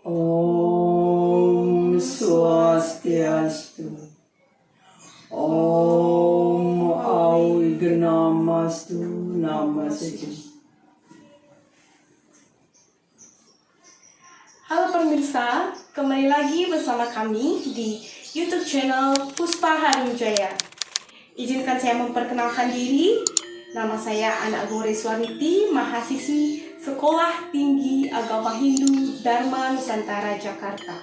Om Swastiastu. Om Augnamastu Namaste. Halo pemirsa, kembali lagi bersama kami di YouTube channel Puspa Harimjaya. Izinkan saya memperkenalkan diri. Nama saya Ana Agung Reswarniti, mahasiswi Sekolah Tinggi Agama Hindu Dharma Nusantara Jakarta.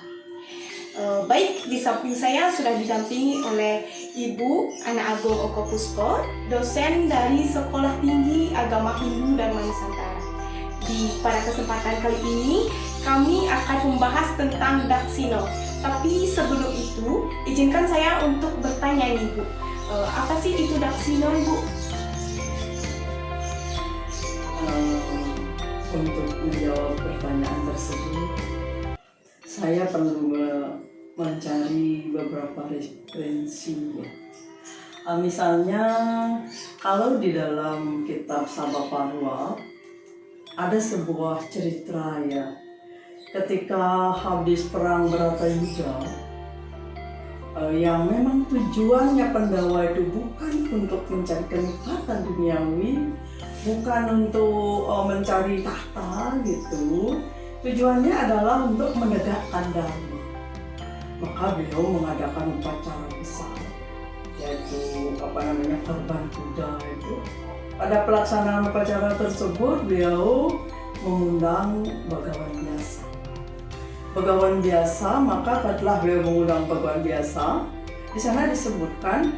Baik, di samping saya sudah didampingi oleh Ibu Ana Agung Oko Puspo, dosen dari Sekolah Tinggi Agama Hindu Dharma Nusantara. Pada kesempatan kali ini, kami akan membahas tentang Daksino. Tapi sebelum itu, izinkan saya untuk bertanya nih, Bu. Apa sih itu Daksino, Ibu? Untuk menjawab pertanyaan tersebut, saya perlu mencari beberapa referensi. Misalnya, kalau di dalam kitab Sabhaparwa ada sebuah cerita ya, ketika habis perang Bharatayuddha, yang memang tujuannya Pandawa itu bukan untuk mencari kenikmatan duniawi, bukan untuk mencari tahta gitu. Tujuannya adalah untuk menegakkan dharma. Maka beliau mengadakan upacara besar, yaitu korban kuda itu. Pada pelaksanaan upacara tersebut beliau mengundang Bhagawan Vyasa. Bhagawan Vyasa, maka setelah beliau mengundang Bhagawan Vyasa, di sana disebutkan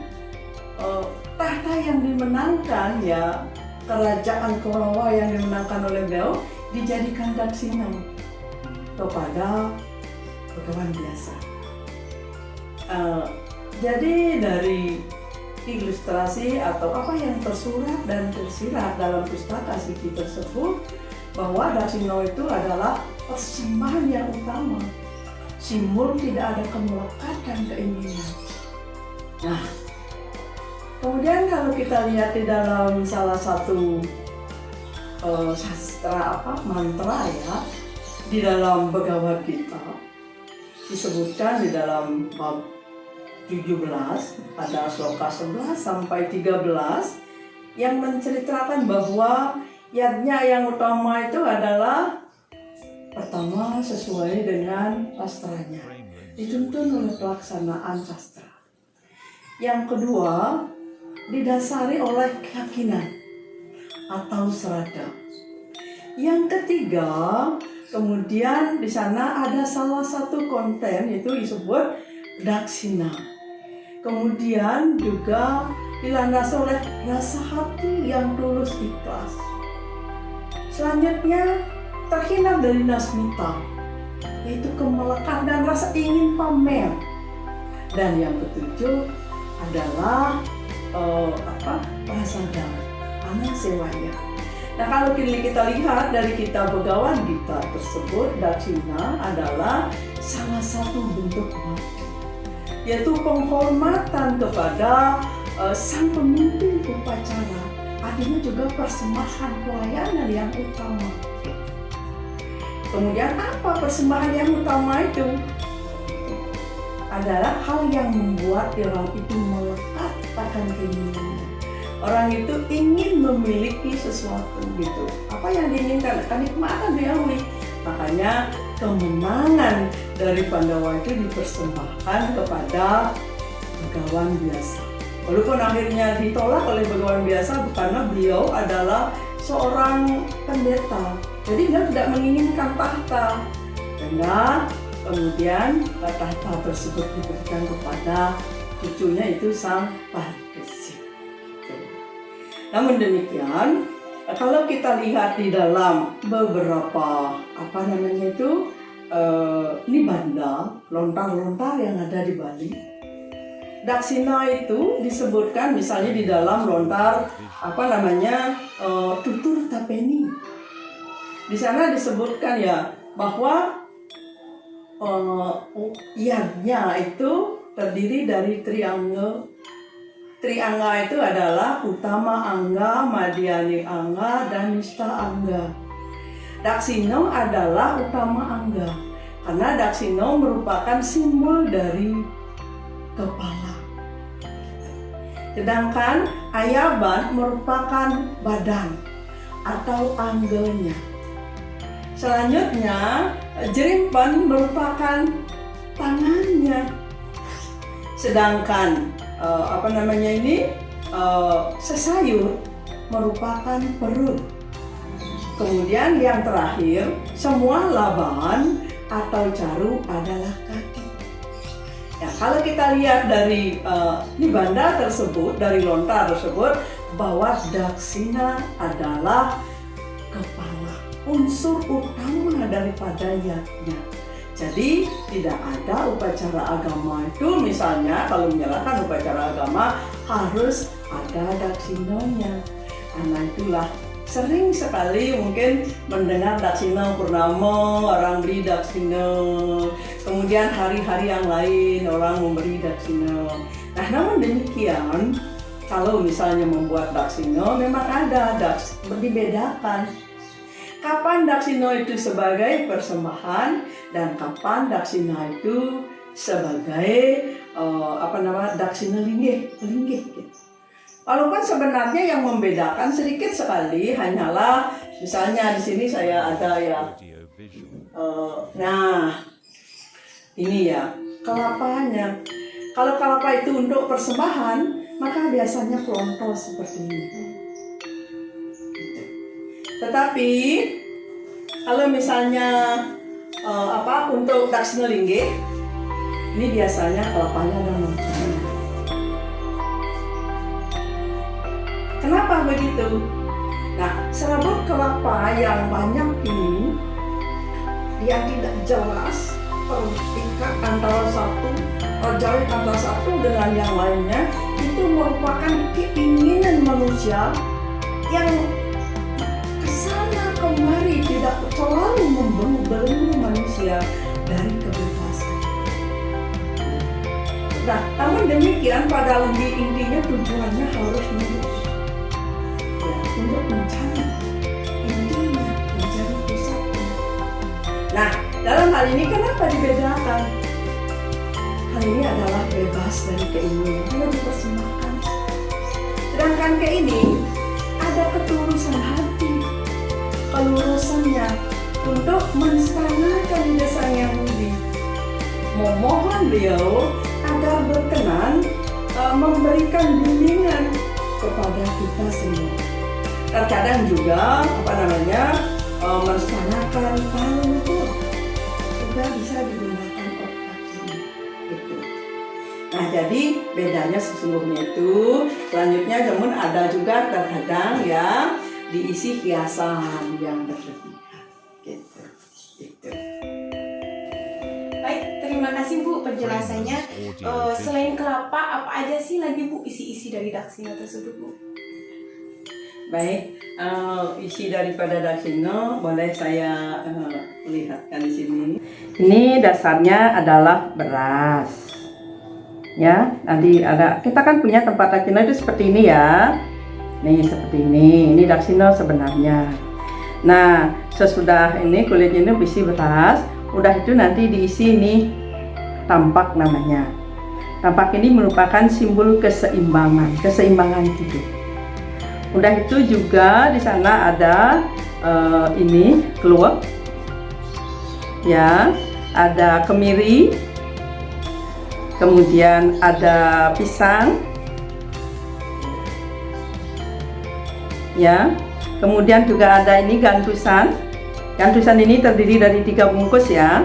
tahta yang dimenangkan ya, kerajaan Kaurawa yang dimenangkan oleh beliau dijadikan daksina kepada Bhagawan Vyasa. Jadi dari ilustrasi atau apa yang tersurat dan tersirat dalam pustaka Siti tersebut, bahwa daksina itu adalah persembahan yang utama, simbol tidak ada kemulakatan keinginan. Nah, kemudian kalau kita lihat di dalam salah satu sastra mantra ya, di dalam Bhagavad Gita disebutkan di dalam bab 17 ada sloka 11 sampai 13 yang menceritakan bahwa yadnya yang utama itu adalah pertama sesuai dengan sastranya, dituntun oleh pelaksanaan sastra. Yang kedua, didasari oleh keyakinan atau sraddha. Yang ketiga, kemudian di sana ada salah satu konten itu disebut daksina. Kemudian juga dilandasi oleh rasa hati yang tulus ikhlas. Selanjutnya terhindar dari nasmita, yaitu kemelekat dan rasa ingin pamer. Dan yang ketujuh adalah prasada, anasewaya. Nah, kalau kita lihat dari kitab Bhagavad Gita tersebut, daksina adalah salah satu bentuk bakti, yaitu penghormatan kepada sang pemimpin upacara. Artinya juga persembahan pelayanan yang utama. Kemudian apa persembahan yang utama itu? Adalah hal yang membuat orang itu melekat akan keinginannya. Orang itu ingin memiliki sesuatu gitu. Apa yang diinginkan? Kenikmatan duniawi. Makanya kemenangan dari Pandawa itu dipersembahkan kepada Bhagawan Vyasa. Walaupun akhirnya ditolak oleh Bhagawan Vyasa karena beliau adalah seorang pendeta. Jadi beliau tidak menginginkan tahta. Karena kemudian tahta tersebut diberikan kepada cucunya itu Sang Parikesit. Namun demikian, kalau kita lihat di dalam beberapa nibanda, lontar-lontar yang ada di Bali, daksina itu disebutkan misalnya di dalam lontar tutur tapeni. Di sana disebutkan ya bahwa yadnya itu terdiri dari triangga. Triangga itu adalah utama angga, madhyani angga, dan nista angga. Daksina adalah utama angga. karena Daksina merupakan simbol dari kepala. Sedangkan Ayaban merupakan badan atau anggelnya. Selanjutnya, Jerimpan merupakan tangannya. Sedangkan Sesayur merupakan perut. Kemudian yang terakhir, semua laban atau caru adalah kaki. Ya, kalau kita lihat dari nibanda tersebut, dari lontar tersebut, bahwa Daksina adalah kepala, unsur utama daripada yatnya. Jadi tidak ada upacara agama itu, misalnya kalau menyalakan upacara agama harus ada Daksinanya. Karena itulah sering sekali mungkin mendengar Daksina Purnama, orang beri Daksina. Kemudian hari-hari yang lain orang memberi Daksina. Nah, namun demikian, kalau misalnya membuat Daksina memang ada dibedakan. Kapan Daksina itu sebagai persembahan dan kapan Daksina itu sebagai Daksina linggih gitu. Walaupun sebenarnya yang membedakan sedikit sekali hanyalah misalnya di sini saya ada ya, ini ya kelapanya. Kalau kelapa itu untuk persembahan maka biasanya pelontos seperti ini. Tetapi kalau misalnya untuk Daksina linggih ini biasanya kelapanya dan loncengnya. Kenapa begitu? Nah, serabut kelapa yang banyak ini dia tidak jelas terikat antara terjalin antara satu dengan yang lainnya, itu merupakan keinginan manusia yang kesana kemari tidak selalu membelenggu manusia dari kebebasan. Nah, namun demikian pada intinya tujuannya harus lurus. Untuk mencari intinya, mencari pusatnya. Nah, dalam hal ini kenapa dibedakan? Hal ini adalah bebas dari keinginan, hanya dipersembahkan. Sedangkan ini ada ketulusan hati, kelurusannya untuk menstanakan ide Sang Yang Widi. Memohon beliau agar berkenan memberikan bimbingan kepada kita semua. Terkadang juga menstanakan itu juga bisa digunakan otak ini. Gitu. Nah, jadi bedanya sesungguhnya itu. Selanjutnya namun ada juga terkadang ya diisi hiasan yang berlebihan. Gitu. Baik, terima kasih Bu penjelasannya. Selain kelapa, apa aja sih lagi Bu isi-isi dari Daksina tersebut Bu? Baik, isi daripada Daksina boleh saya lihatkan di sini. Ini dasarnya adalah beras. Ya, nanti kita kan punya tempat Daksina itu seperti ini ya. Nih seperti ini. Ini Daksina sebenarnya. Nah, sesudah ini kulitnya ini berisi beras, udah itu nanti diisi ini tampak namanya. Tampak ini merupakan simbol keseimbangan hidup. Udah itu juga di sana ada ini keluak, ya, ada kemiri, kemudian ada pisang, ya, kemudian juga ada ini gantusan. Gantusan ini terdiri dari 3 bungkus ya.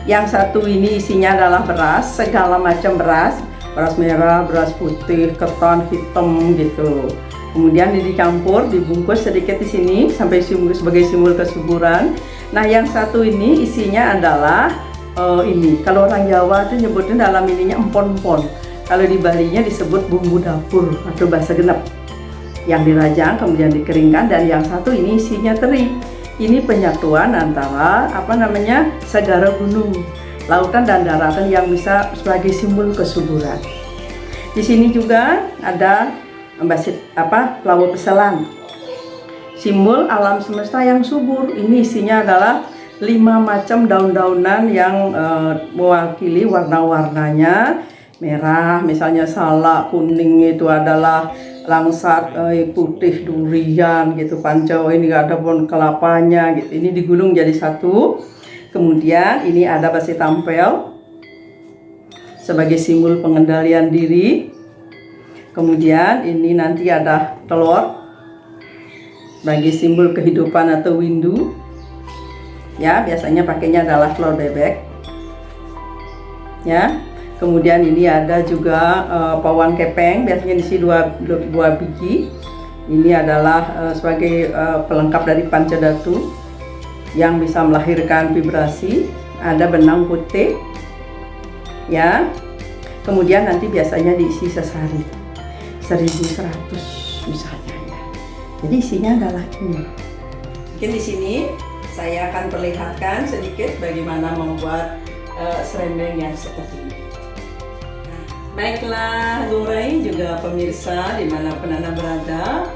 Yang satu ini isinya adalah beras, segala macam beras merah, beras putih, ketan hitam gitu. Kemudian dicampur, dibungkus sedikit di sini sampai sebagai simbol kesuburan. Nah, yang satu ini isinya adalah ini. Kalau orang Jawa itu nyebutnya dalam ininya empon-empon. Kalau di Balinya disebut bumbu dapur atau bahasa genep. Yang dirajang kemudian dikeringkan, dan yang satu ini isinya teri. Ini penyatuan antara segara gunung, lautan dan daratan yang bisa sebagai simbol kesuburan. Di sini juga ada laut peselan, simbol alam semesta yang subur. Ini isinya adalah 5 macam daun-daunan yang mewakili warna-warnanya. Merah misalnya salak, kuning itu adalah langsat, putih durian gitu, pancau ini ada pohon kelapanya gitu. Ini digulung jadi satu. Kemudian ini ada basi tampel sebagai simbol pengendalian diri. Kemudian ini nanti ada telur bagi simbol kehidupan atau windu. Ya, biasanya pakainya adalah telur bebek. Ya. Kemudian ini ada juga pawang kepeng, biasanya diisi dua biji. Ini adalah sebagai pelengkap dari pancadhatu yang bisa melahirkan vibrasi. Ada benang putih, ya. Kemudian nanti biasanya diisi sesari 1100 misalnya. Ya. Jadi isinya adalah ini. Mungkin di sini saya akan perlihatkan sedikit bagaimana membuat serembeng yang seperti ini. Baiklah, Gurai juga pemirsa dimanapun Anda berada,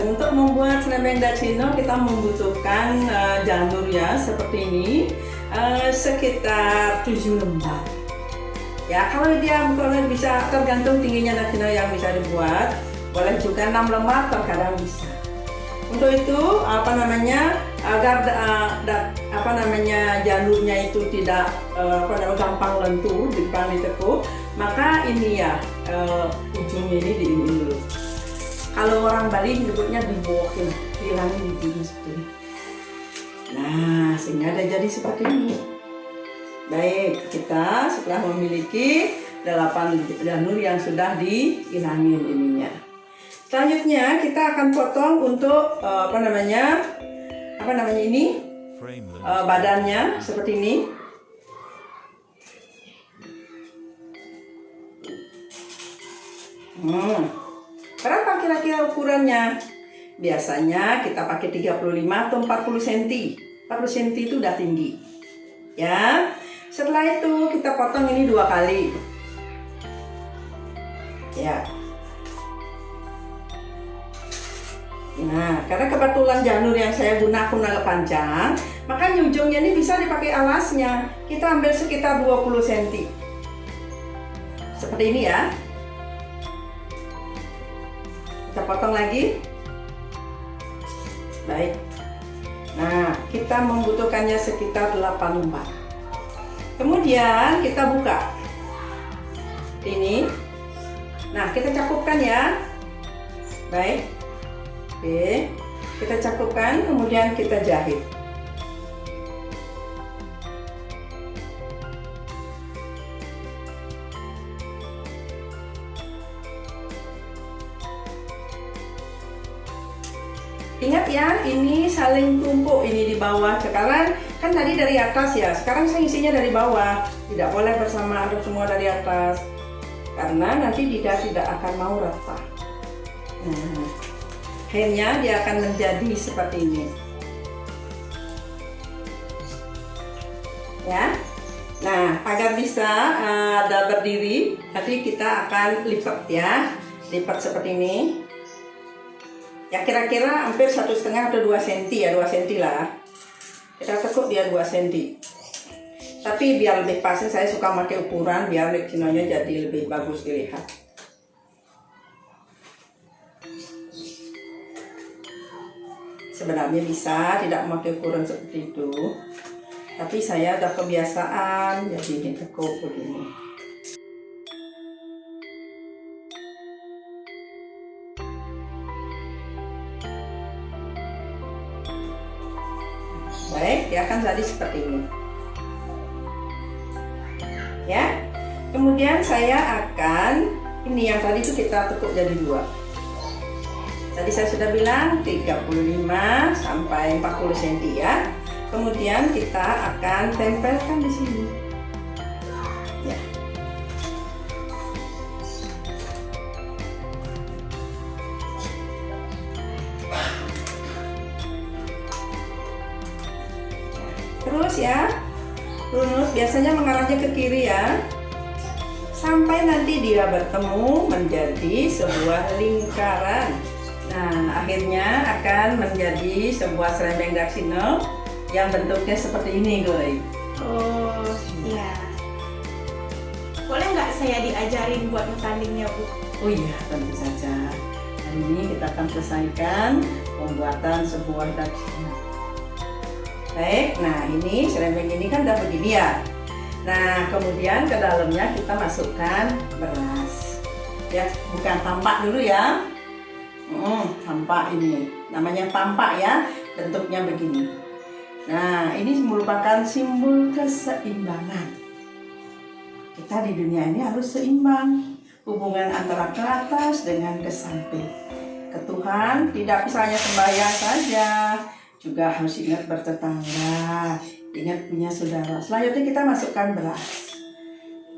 untuk membuat serembeng dacino kita membutuhkan janur ya seperti ini, sekitar 7 lembar. Ya, kalau dia bisa tergantung tingginya dacino yang bisa dibuat, boleh juga 6 lembar terkadang bisa. Untuk itu agar janurnya itu tidak gampang lentur di depan ditekuk, maka ini ya ujungnya ini diinin dulu. Kalau orang Bali menyebutnya dibokin, dihilangin di seperti ini. Nah, sehingga ada jadi seperti ini. Baik, kita setelah memiliki 8 janur yang sudah dihilangin ininya. Selanjutnya kita akan potong untuk badannya seperti ini. Berapa kira-kira ukurannya? Biasanya kita pakai 35 atau 40 cm. 40 cm itu udah tinggi. Ya. Setelah itu kita potong ini 2 kali. Ya. Nah, karena kebetulan janur yang saya gunakan agak panjang, maka ujungnya ini bisa dipakai alasnya. Kita ambil sekitar 20 cm. Seperti ini ya. Kita potong lagi. Baik. Nah, kita membutuhkannya sekitar 8 lembar. Kemudian kita buka. Ini. Nah, kita cakupkan ya. Baik. Oke, kita cakupkan, kemudian kita jahit. Ingat ya, ini saling tumpuk ini di bawah. Sekarang kan tadi dari atas ya, sekarang saya isinya dari bawah. Tidak boleh bersama aduk semua dari atas, karena nanti tidak akan mau rata. Nah, akhirnya dia akan menjadi seperti ini. Ya. Nah, agar bisa ada berdiri, nanti kita akan lipat ya. Lipat seperti ini. Ya kira-kira hampir 1,5 atau 2 cm ya, 2 cm lah. Kita tekuk dia 2 cm. Tapi biar lebih pasti saya suka pakai ukuran biar dacinonya jadi lebih bagus dilihat. Sebenarnya bisa tidak memakai ukuran seperti itu, tapi saya ada kebiasaan jadi ini tekuk begini. Baik, dia akan jadi seperti ini. Ya, kemudian saya akan ini yang tadi itu kita tekuk jadi 2. Tadi saya sudah bilang 35 sampai 40 cm ya. Kemudian kita akan tempelkan di sini. Ya. Terus ya, runut biasanya mengarahnya ke kiri ya. Sampai nanti dia bertemu menjadi sebuah lingkaran. Nah, akhirnya akan menjadi sebuah serembeng dacino yang bentuknya seperti ini, Glory. Oh, iya. Boleh nggak saya diajarin buat metandingnya, Bu? Oh iya, tentu saja. Hari ini kita akan selesaikan pembuatan sebuah daksina. Baik, nah ini serempeng ini kan udah begini ya. Nah, kemudian ke dalamnya kita masukkan beras. Ya, bukan tampak dulu ya. Tampak ini. Namanya tampak ya, bentuknya begini. Nah, ini merupakan simbol keseimbangan. Kita di dunia ini harus seimbang. Hubungan antara ke atas dengan ke samping. Ke Tuhan tidak bisa hanya sembahyang saja, juga harus ingat bertetangga, ingat punya saudara. Selanjutnya kita masukkan beras.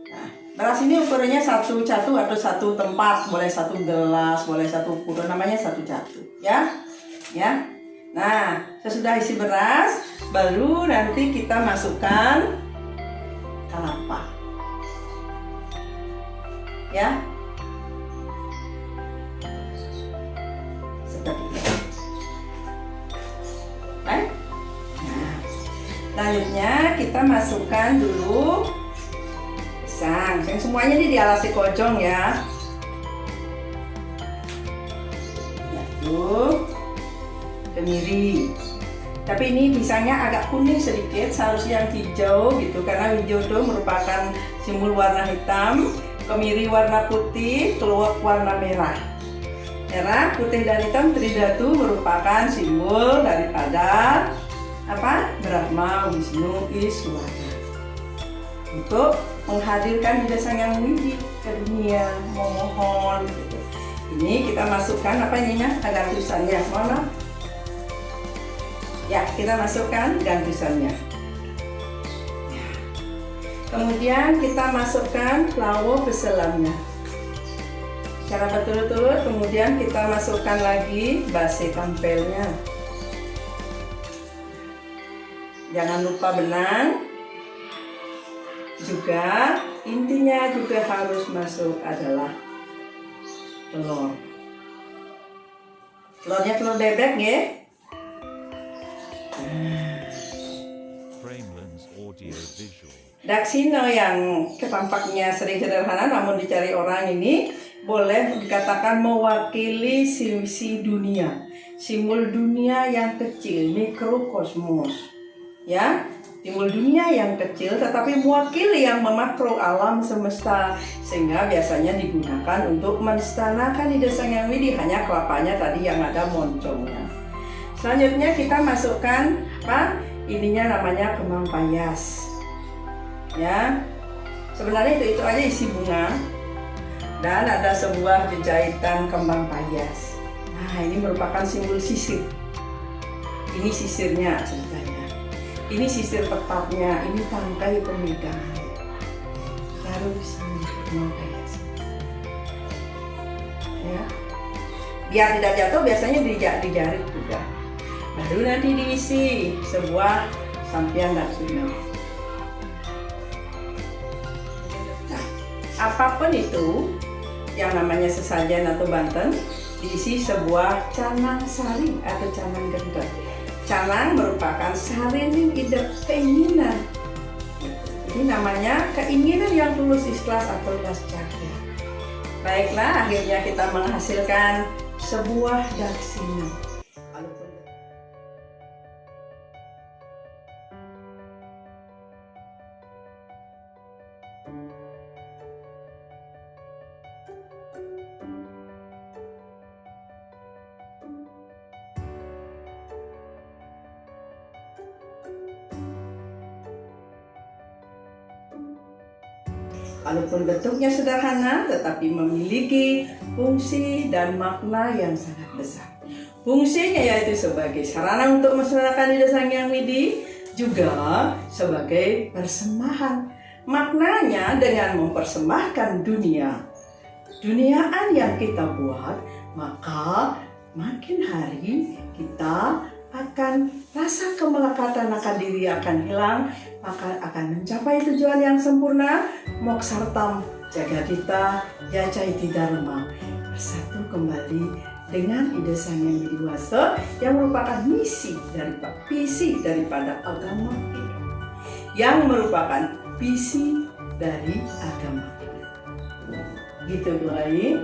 Nah, beras ini ukurannya satu catu atau satu tempat, boleh satu gelas, boleh satu ukuran, namanya satu catu, ya, ya. Nah, sesudah isi beras, baru nanti kita masukkan kelapa, ya. Seperti ini. Baik. Nah, selanjutnya kita masukkan dulu pisang. Yang semuanya ini dialasi kocong ya. Lalu kemiri. Tapi ini pisangnya agak kuning sedikit, seharusnya yang hijau gitu, karena hijau itu merupakan simbol warna hitam, kemiri warna putih, keluak warna merah. Merah, putih dan hitam tridatu merupakan simbol daripada apa? Brahma, Wisnu, Iswara. Untuk menghadirkan Ida Sang Hyang Widi ke dunia, memohon gitu. Ini kita masukkan apa ininya? Gantusannya. Mana? Ya, kita masukkan gantusannya. Ya. Kemudian kita masukkan lawo beselamnya. Secara berturut-turut, kemudian kita masukkan lagi base kampelnya. Jangan lupa benang. Juga intinya juga harus masuk adalah telur. Telurnya telur bebek ya. Framelens Audio Visual. Daksina yang ketampaknya sering sederhana namun dicari orang ini boleh dikatakan mewakili si dunia, simbol dunia yang kecil, mikrokosmos, ya, simbol dunia yang kecil tetapi mewakili yang memakro alam semesta, sehingga biasanya digunakan untuk menstanakan Ida Sang Hyang Widi, hanya kelapanya tadi yang ada moncongnya. Selanjutnya kita masukkan apa? Ininya namanya kembang payas, ya. Sebenarnya itu aja isi bunga. Dan ada sebuah jejahitan kembang payas. Nah, ini merupakan simbol sisir. Ini sisirnya ceritanya. Ini sisir tetapnya. Ini tangkai pemegang. Baru bisa menjadi kembang payas. Ya. Biar tidak jatuh, biasanya dijarit juga. Baru nanti diisi sebuah sampian daksina. Nah, apapun itu yang namanya sesajen atau banten diisi sebuah canang sari atau canang gendeng. Canang merupakan sarining ide keinginan. Ini namanya keinginan yang tulus ikhlas atau dascakya. Baiklah, akhirnya kita menghasilkan sebuah daksina. Walaupun bentuknya sederhana, tetapi memiliki fungsi dan makna yang sangat besar. Fungsinya yaitu sebagai sarana untuk melaksanakan Ida Sang Hyang Widi, juga sebagai persembahan. Maknanya dengan mempersembahkan duniaan yang kita buat, maka makin hari kita akan rasa kemelekatan akan diri akan hilang, maka akan mencapai tujuan yang sempurna, moksartam jagadita yacaiti dharma, bersatu kembali dengan ide Sang Yang Widi Wasto yang merupakan visi daripada agama kita, yang merupakan visi dari agama kita. Gitu Bu Ai.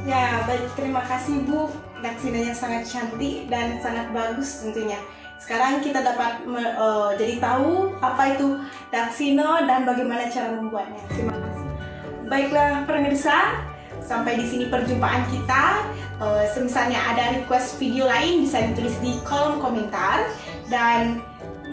Ya, baik, terima kasih Bu. Daksinanya sangat cantik dan sangat bagus tentunya. Sekarang kita dapat jadi tahu apa itu daksino dan bagaimana cara membuatnya. Terima kasih. Baiklah pemirsa, sampai di sini perjumpaan kita. Semisalnya ada request video lain bisa ditulis di kolom komentar, dan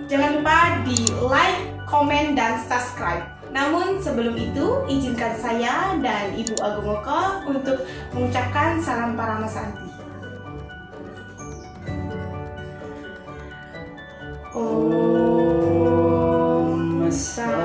jangan lupa di like, komen, dan subscribe. Namun sebelum itu, izinkan saya dan Ibu Agung Oko untuk mengucapkan salam Paramasanti. Om Santi.